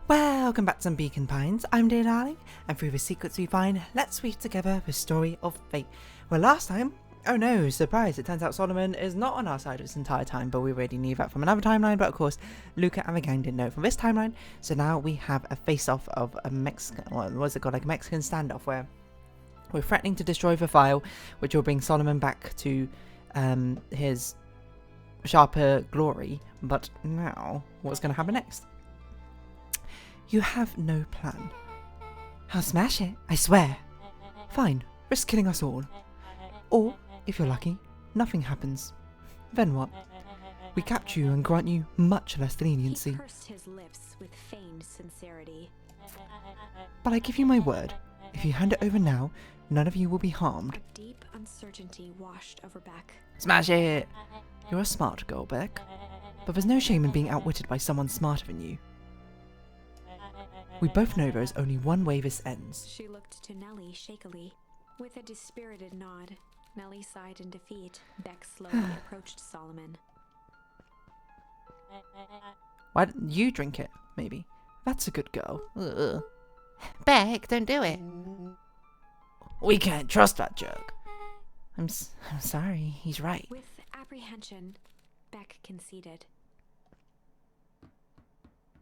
Welcome back to some Beacon Pines. I'm dear darling, and through the secrets we find, let's weave together the story of fate. Well, last time, oh no, surprise, it turns out Solomon is not on our side this entire time, but we already knew that from another timeline, but of course, Luka and the gang didn't know from this timeline, so now we have a face-off of a Mexican, what's it called, like a Mexican standoff, where we're threatening to destroy the file, which will bring Solomon back to his sharper glory, but now, what's going to happen next? You have no plan. I'll smash it, I swear. Fine, risk killing us all. Or, if you're lucky, nothing happens. Then what? We capture you and grant you much less leniency. He pursed his lips with feigned sincerity. But I give you my word, if you hand it over now, none of you will be harmed. A deep uncertainty washed over Beck. Smash it! You're a smart girl, Beck. But there's no shame in being outwitted by someone smarter than you. We both know there is only one way this ends. She looked to Nellie shakily. With a dispirited nod, Nellie sighed in defeat. Beck slowly approached Solomon. Why don't you drink it, maybe? That's a good girl. Ugh. Beck, don't do it. We can't trust that jerk. I'm sorry, he's right. With apprehension, Beck conceded.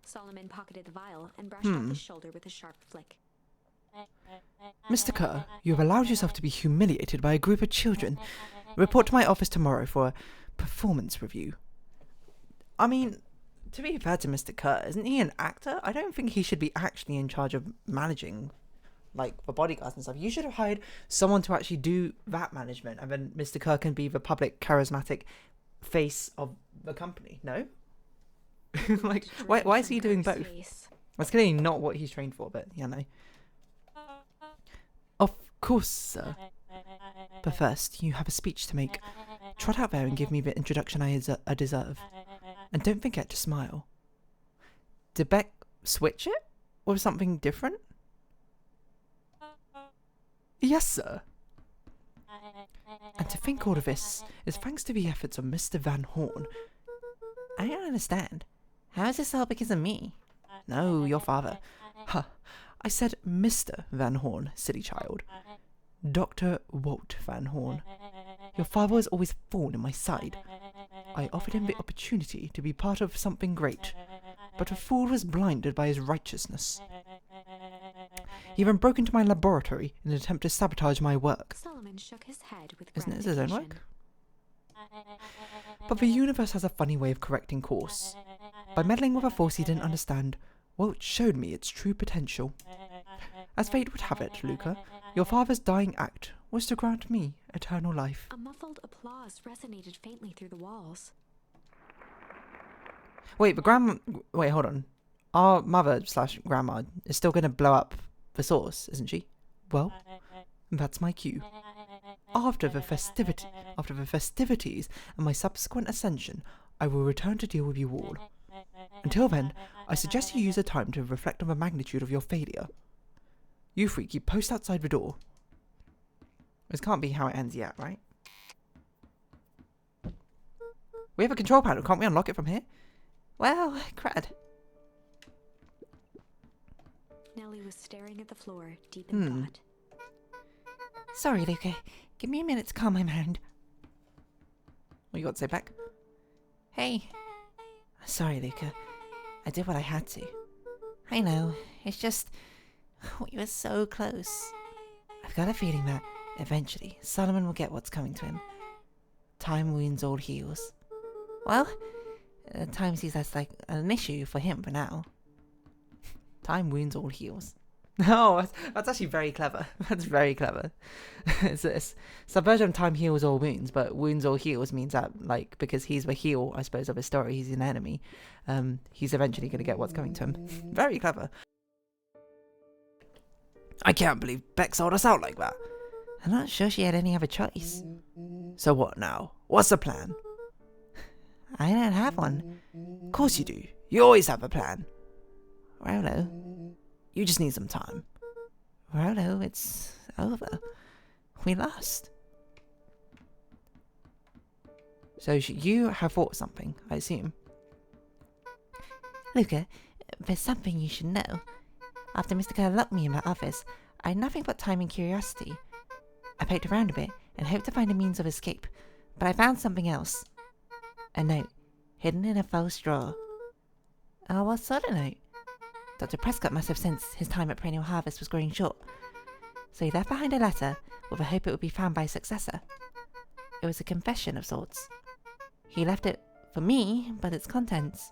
Solomon pocketed the vial and brushed off his shoulder with a sharp flick. Mr. Kerr, you have allowed yourself to be humiliated by a group of children. Report to my office tomorrow for a performance review. I mean, to be fair to Mr. Kerr, isn't he an actor? I don't think he should be actually in charge of managing, like, the bodyguards and stuff. You should have hired someone to actually do that management, and then Mr. Kerr can be the public, charismatic face of the company, no? Like, why is he doing both? That's clearly not what he's trained for, but, you know. Of course, sir. But first, you have a speech to make. Trot out there and give me the introduction I deserve. And don't forget to smile. Did Beck switch it? Or something different? Yes, sir. And to think all of this is thanks to the efforts of Mr. Van Horn. I don't understand. How is this all because of me? No, your father. Huh. I said Mr. Van Horn, silly child. Dr. Walt Van Horn. Your father has always fallen in my side. I offered him the opportunity to be part of something great, but the fool was blinded by his righteousness. He even broke into my laboratory in an attempt to sabotage my work. Solomon shook his head with Isn't it his own work? But the universe has a funny way of correcting course. By meddling with a force he didn't understand, Walt showed me its true potential. As fate would have it, Luka, your father's dying act was to grant me eternal life. A muffled applause resonated faintly through the walls. Wait, hold on. Our mother/grandma is still going to blow up the source, isn't she? Well, that's my cue. After the festivities and my subsequent ascension, I will return to deal with you all. Until then, I suggest you use the time to reflect on the magnitude of your failure. You freak, you post outside the door. This can't be how it ends yet, right? We have a control panel, can't we unlock it from here? Well, crud. Nellie was staring at the floor, deep in thought. Sorry, Luka. Give me a minute to calm my mind. What you got to say back? Hey. Sorry, Luka. I did what I had to. I know. It's just... we were so close. I've got a feeling that, eventually, Solomon will get what's coming to him. Time wounds all heals. Well, time sees that's like an issue for him for now. Time wounds all heals. Oh, that's actually very clever. That's very clever. It's subversion of time heals all wounds, but wounds all heals means that, like, because he's the heel, I suppose, of his story, he's an enemy, he's eventually going to get what's coming to him. Very clever. I can't believe Beck sold us out like that. I'm not sure she had any other choice. So what now? What's the plan? I don't have one. Of course you do. You always have a plan. Rolo. You just need some time. Rolo, it's over. We lost. So you have fought something, I assume. Luka, There's something you should know. After Mr. Kerr locked me in my office, I had nothing but time and curiosity. I poked around a bit and hoped to find a means of escape, but I found something else. A note, hidden in a false drawer. Oh, what sort of note? Dr. Prescott must have sensed his time at Perennial Harvest was growing short, so he left behind a letter with a hope it would be found by his successor. It was a confession of sorts. He left it for me, but its contents...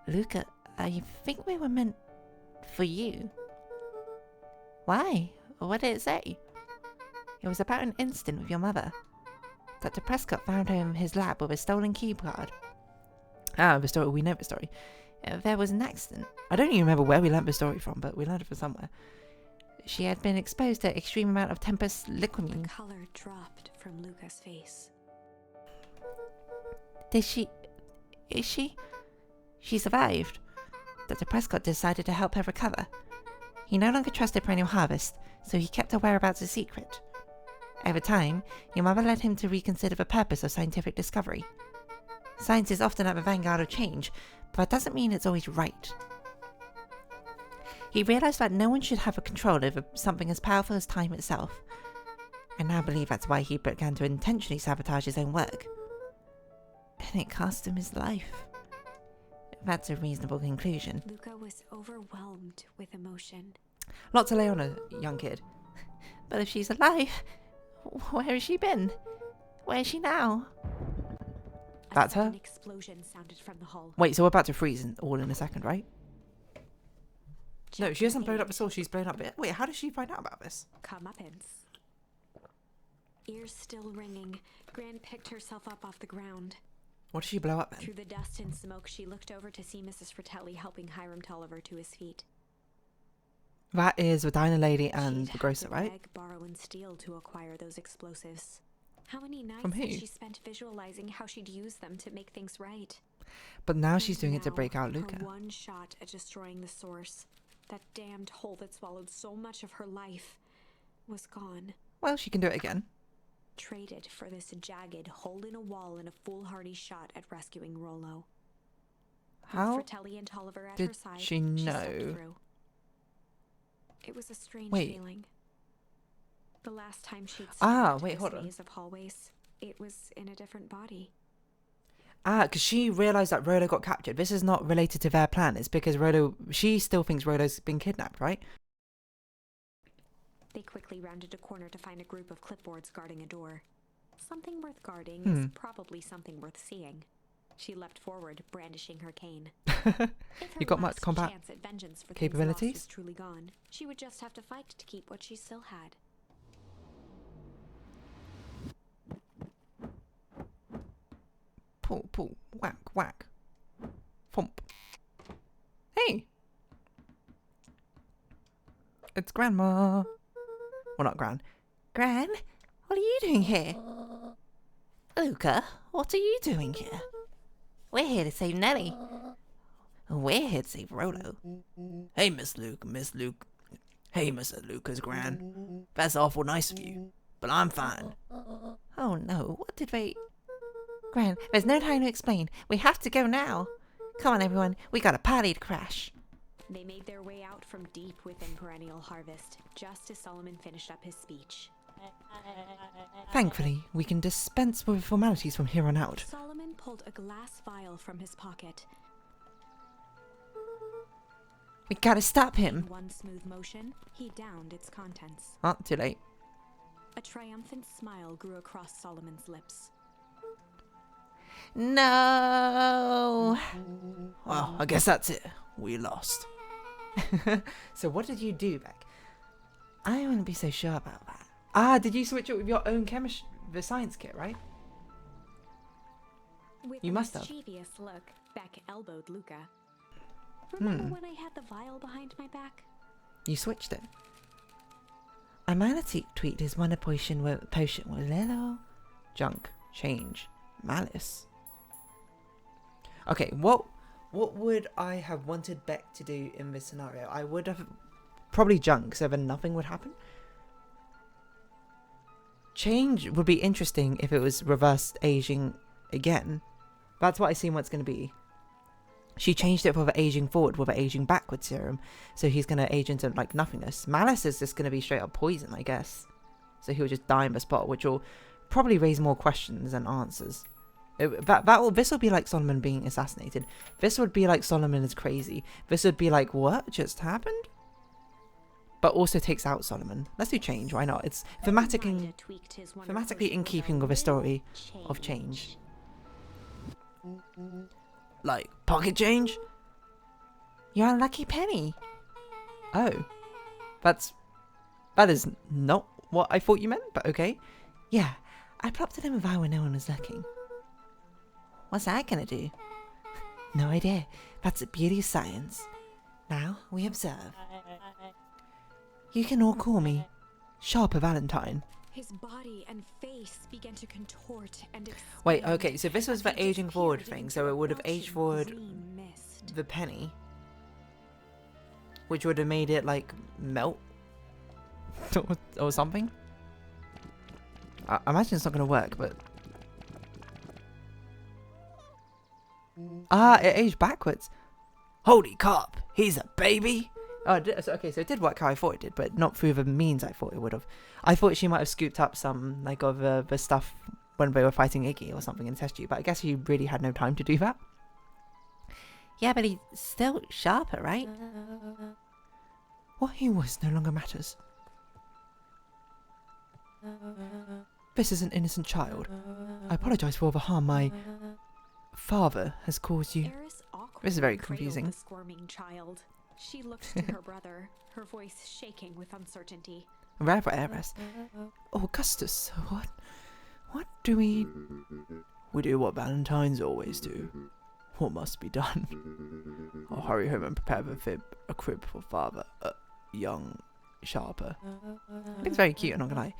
Luka, I think we were meant for you. Why? What did it say? It was about an incident with your mother. Dr. Prescott found her in his lab with a stolen keycard. Ah, the story. We know the story. There was an accident. I don't even remember where we learnt the story from, but we learned it from somewhere. She had been exposed to extreme amount of tempest liquamine. The color dropped from Luka's face. Is she? She survived. Dr. Prescott decided to help her recover. He no longer trusted Perennial Harvest, so he kept her whereabouts a secret. Over time, your mother led him to reconsider the purpose of scientific discovery. Science is often at the vanguard of change, but that doesn't mean it's always right. He realised that no one should have a control over something as powerful as time itself. I now believe that's why he began to intentionally sabotage his own work. And it cost him his life. That's a reasonable conclusion. Luka was overwhelmed with emotion. Lot to lay on a young kid. But if she's alive, where has she been? Where is she now? That's her? An explosion sounded from the hull. Wait, so we're about to freeze all in a second, right? No, she hasn't blown up the source, she's blown up it. Wait, how did she find out about this? Comeuppance. Ears still ringing, Gran picked herself up off the ground. What did she blow up then? Through the dust and smoke, she looked over to see Mrs. Fratelli helping Hiram Tolliver to his feet. That is the diner lady and She'd the grocer, had to right? beg, borrow, and steal to acquire those explosives. How many nights From who? had she spent visualizing how she'd use them to make things right? But now And she's doing it to now, break out her Luka. one shot at destroying the source, that damned hole that swallowed so much of her life, was gone. Well, she can do it again. Traded for this jagged hole in a wall and a foolhardy shot at rescuing Rollo. How With Fratelli and Tolliver at did her side, she stepped know? through. It was a strange Wait. feeling. The last time she'd wait, hold this on. maze of hallways, it was in a different body. Ah, because she realised that Rollo got captured. This is not related to their plan. It's because she still thinks Rollo's been kidnapped, right? They quickly rounded a corner to find a group of clipboards guarding a door. Something worth guarding is probably something worth seeing. She leapt forward, brandishing her cane. If her You got much last combat chance at vengeance for things capabilities? lost was truly gone, she would just have to fight to keep what she still had. Pull, pull, whack, whack. Thump. Hey! It's Grandma. Well, not Gran. Gran, what are you doing here? Luka, what are you doing here? We're here to save Nellie. We're here to save Rollo. Hey, Miss Luke. Hey, Mr. Luca's Gran. That's awful nice of you, but I'm fine. Oh no, what did they... Gran, there's no time to explain. We have to go now. Come on, everyone. We got a party to crash. They made their way out from deep within Perennial Harvest, just as Solomon finished up his speech. Thankfully, we can dispense with formalities from here on out. Solomon pulled a glass vial from his pocket. We gotta stop In him. one smooth motion, he downed its contents. Oh, too late. A triumphant smile grew across Solomon's lips. No! Well, I guess that's it. We lost. So what did you do, Beck? I wouldn't be so sure about that. Ah, did you switch it with your own the science kit, right? With You a must have. mischievous look, Beck elbowed Luka. Remember when I had the vial behind my back? You switched it. A manatee tweet is one potion with little junk, change, malice. Okay, what would I have wanted Beck to do in this scenario? I would have probably junk, so then nothing would happen. Change would be interesting if it was reversed aging again. That's what I assume what's going to be. She changed it for the aging forward with the aging backward serum. So he's going to age into like nothingness. Malice is just going to be straight up poison, I guess. So he'll just die in the spot, which will probably raise more questions than answers. This will be like Solomon being assassinated. This would be like Solomon is crazy. This would be like, what just happened? But also takes out Solomon. Let's do change, why not? It's thematically in keeping with a story of change. Like, pocket change? You're a lucky penny. Oh. That is not what I thought you meant, but okay. Yeah, I plopped it in with when no one was looking. What's that gonna do? No idea. That's the beauty of science. Now, we observe. You can all call me Sharper Valentine. His body and face began to contort and expand. Wait, okay, so this was the aging forward thing, so it would have aged forward the penny, which would have made it like melt or something. I imagine it's not going to work, but it aged backwards. Holy cop, he's a baby. Oh, okay, so it did work how I thought it did, but not through the means I thought it would have. I thought she might have scooped up some, like, of the stuff when they were fighting Iggy or something in the test tube, but I guess he really had no time to do that. Yeah, but he's still sharper, right? What he was no longer matters. This is an innocent child. I apologize for all the harm my father has caused you. This is very confusing. The squirming child. She looked to her brother, her voice shaking with uncertainty. Rather, Heiress. Oh, Augustus, what do we... We do what Valentines always do. What must be done? I'll hurry home and prepare a crib for father, young Sharper. It's very cute, I'm not gonna lie.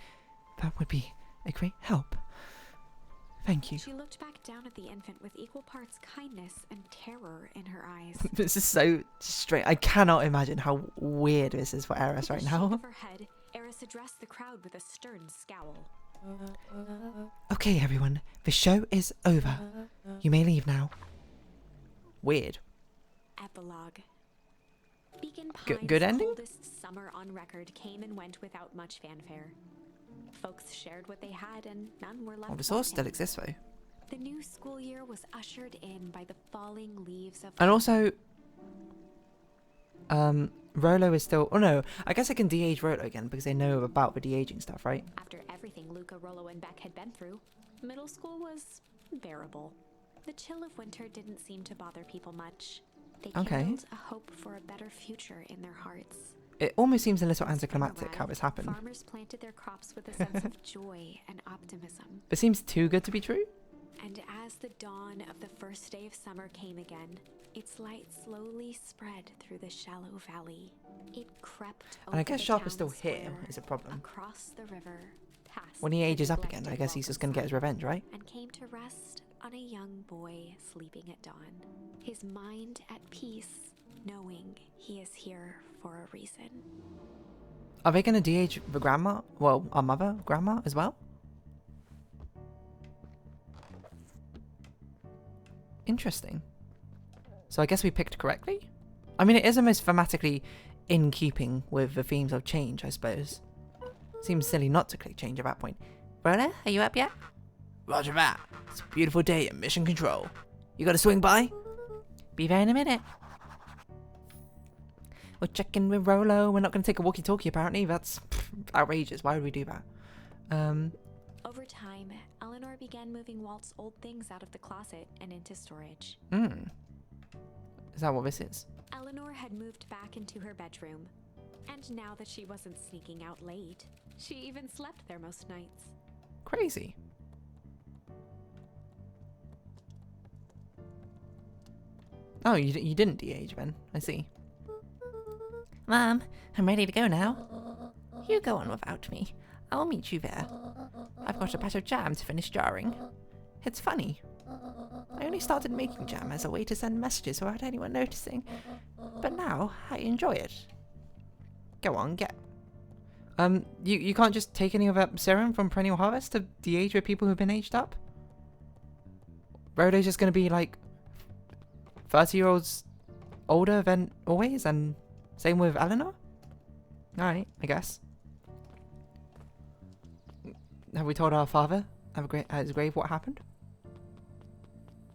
That would be a great help. Thank you. She looked back down at the infant with equal parts kindness and terror in her eyes. This is so strange. I cannot imagine how weird this is for Heiress right now. With a shake of her head, Heiress addressed the crowd with a stern scowl. Okay, everyone, the show is over. You may leave now. Weird. Epilogue. Beacon Pine's Good ending? coldest summer on record came and went without much fanfare. Folks shared what they had, and none were left. Well, the source still wanting. exists though. The new school year was ushered in by the falling leaves of. And also, Rolo is still. Oh no, I guess I can de-age Rolo again because they know about the de-aging stuff, right? After everything Luka, Rolo, and Beck had been through, middle school was bearable. The chill of winter didn't seem to bother people much. They kindled a hope for a better future in their hearts. It almost seems a little anticlimactic how this happened. Farmers planted their crops with a sense of joy and optimism. It seems too good to be true. And as the dawn of the first day of summer came again, its light slowly spread through the shallow valley. It crept over And I guess the Sharp is town still here square, is a problem. across the river, past When he ages the up again, I neglected guess he's just going to get his welcome revenge, right? and came to rest on a young boy sleeping at dawn, his mind at peace, knowing he is here for a reason. Are they going to de-age the grandma? Well, our mother, grandma, as well? Interesting. So I guess we picked correctly? I mean, it is almost thematically in keeping with the themes of change, I suppose. Seems silly not to click change at that point. Rolo, are you up yet? Roger that. It's a beautiful day at Mission Control. You gotta swing by? Be there in a minute. We're checking with Rolo. We're not gonna take a walkie-talkie apparently. That's outrageous. Why would we do that? Over time, Eleanor began moving Walt's old things out of the closet and into storage. Is that what this is? Eleanor had moved back into her bedroom, and now that she wasn't sneaking out late, she even slept there most nights. Crazy. Oh, you didn't de-age then. I see. Mom, I'm ready to go now. You go on without me. I'll meet you there. I've got a batch of jam to finish jarring. It's funny. I only started making jam as a way to send messages without anyone noticing. But now, I enjoy it. Go on, get... You can't just take any of that serum from Perennial Harvest to de-age with people who've been aged up? Rolo's just gonna be, like, 30-year-olds older than always, and same with Eleanor? Alright, I guess. Have we told our father at his grave what happened?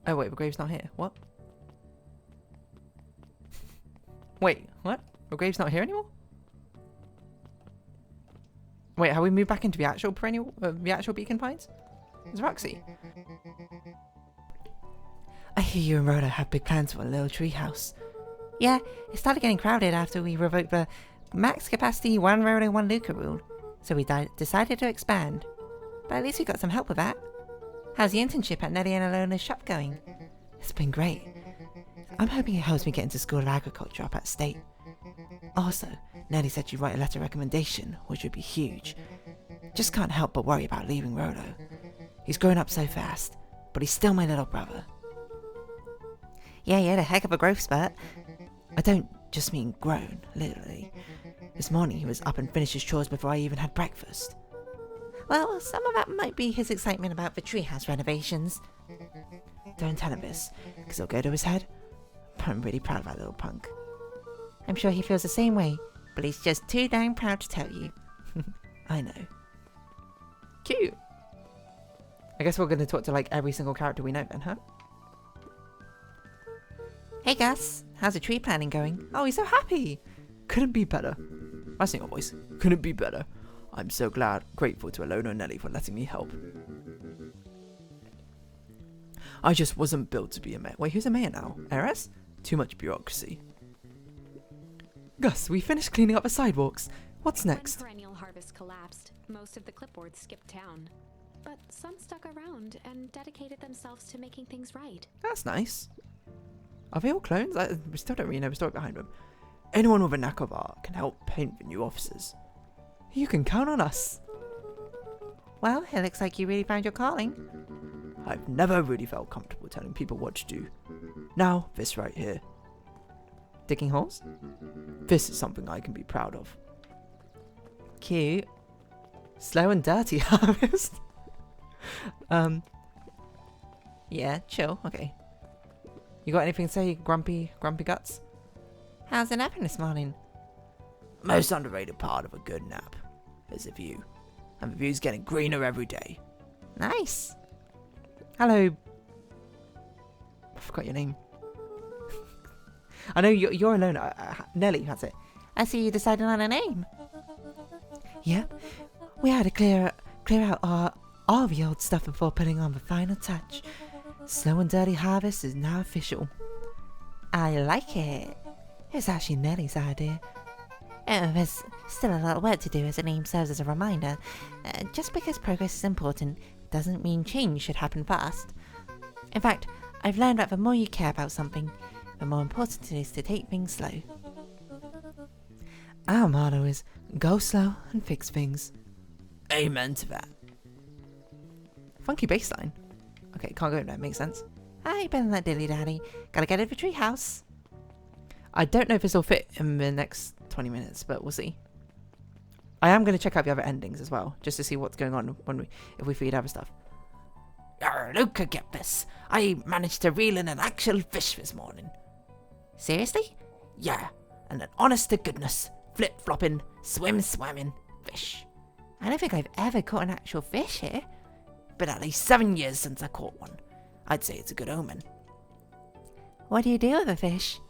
Oh wait, the grave's not here. What? Wait, what? The grave's not here anymore? Wait, have we moved back into the actual Beacon Pines? It's Roxy. I hear you and Rhoda have big plans for a little tree house. Yeah, it started getting crowded after we revoked the max capacity 1 Rhoda 1 Luka rule, so we decided to expand. But at least we got some help with that. How's the internship at Nellie and Alona's shop going? It's been great. I'm hoping it helps me get into School of Agriculture up at State. Also, Nellie said she'd write a letter of recommendation, which would be huge. Just can't help but worry about leaving Rhodo. He's grown up so fast, but he's still my little brother. Yeah, he had a heck of a growth spurt. I don't just mean grown, literally. This morning he was up and finished his chores before I even had breakfast. Well, some of that might be his excitement about the treehouse renovations. Don't tell him this, because it'll go to his head. But I'm really proud of that little punk. I'm sure he feels the same way, but he's just too dang proud to tell you. I know. Cute. I guess we're going to talk to like every single character we know then, huh? Hey Gus, how's the tree planting going? Oh, he's so happy. Couldn't be better. My single voice. Couldn't be better. I'm so grateful to Alona and Nelly for letting me help. I just wasn't built to be a mayor. Wait, who's a mayor now? Heiress? Too much bureaucracy. Gus, we finished cleaning up the sidewalks. What's next? When perennial harvest collapsed, most of the clipboards skipped town. But some stuck around and dedicated themselves to making things right. That's nice. Are they all clones? We still don't really know the story behind them. Anyone with a knack of art can help paint the new officers. You can count on us. Well, it looks like you really found your calling. I've never really felt comfortable telling people what to do. Now, this right here. Digging holes? This is something I can be proud of. Cute. Slow and dirty harvest. Yeah, chill. Okay. You got anything to say, grumpy guts? How's it napping this morning? Most underrated part of a good nap is the view. And the view's getting greener every day. Nice. Hello. I forgot your name. I know you're alone. Nelly, that's it. I see you decided on a name. Yeah. We had to clear out all the old stuff before putting on the final touch. Slow and Dirty Harvest is now official. I like it. It was actually Nelly's idea. There's still a lot of work to do as the name serves as a reminder. Just because progress is important doesn't mean change should happen fast. In fact, I've learned that the more you care about something, the more important it is to take things slow. Our motto is go slow and fix things. Amen to that. Funky bassline. Okay, can't go there, makes sense. Hi, better than that dilly daddy. Gotta get to the treehouse. I don't know if this will fit in the next 20 minutes, but we'll see. I am going to check out the other endings as well, just to see what's going on if we feed other stuff. Luka, get this. I managed to reel in an actual fish this morning. Seriously? Yeah, and an honest to goodness, flip-flopping, swim-swamming fish. I don't think I've ever caught an actual fish here. Been at least 7 years since I caught one. I'd say it's a good omen. What do you do with a fish?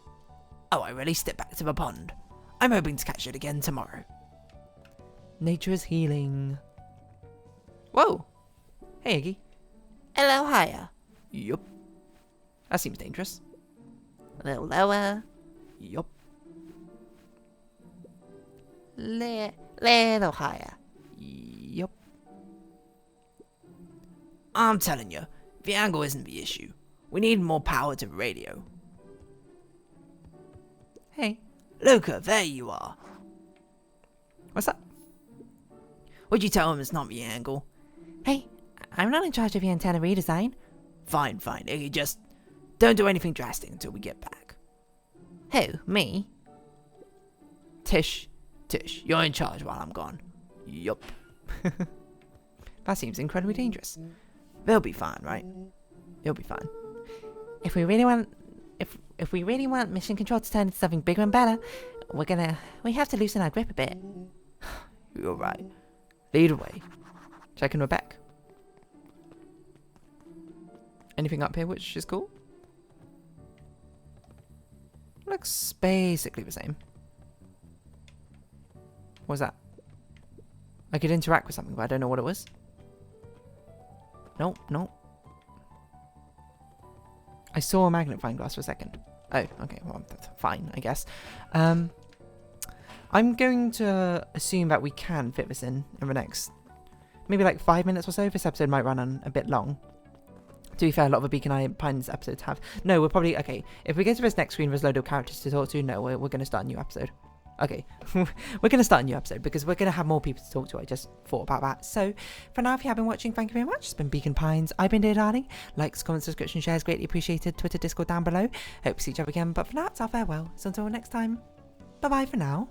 Oh, I released it back to the pond. I'm hoping to catch it again tomorrow. Nature is healing. Whoa! Hey, Iggy. Hello, higher. Yup. That seems dangerous. A little lower. Yup. Little higher. Yup. I'm telling you, the angle isn't the issue. We need more power to the radio. Hey. Luka, there you are. What's that? Would you tell him it's not the angle? Hey, I'm not in charge of the antenna redesign. Fine, Iggy, just don't do anything drastic until we get back. Who, me? Tish, you're in charge while I'm gone. Yup. That seems incredibly dangerous. They'll be fine, right? They'll be fine. If we really want if we really want mission control to turn into something bigger and better, we have to loosen our grip a bit. You're right. Lead away. Checking we're back. Anything up here which is cool? Looks basically the same. What was that? I could interact with something, but I don't know what it was. Nope, nope. I saw a magnifying glass for a second. Oh, okay, well, that's fine, I guess. I'm going to assume that we can fit this in the next, maybe like 5 minutes or so. This episode might run on a bit long. To be fair, a lot of the Beacon Pines episodes have. No, we're probably, okay, if we get to this next screen, there's a load of characters to talk to. No, we're going to start a new episode. Okay, we're going to start a new episode because we're going to have more people to talk to. I just thought about that. So, for now, if you have been watching, thank you very much. It's been Beacon Pines. I've been Dear Darling. Likes, comments, subscription, shares, greatly appreciated. Twitter, Discord down below. Hope to see each other again. But for now, it's our farewell. So until next time, bye-bye for now.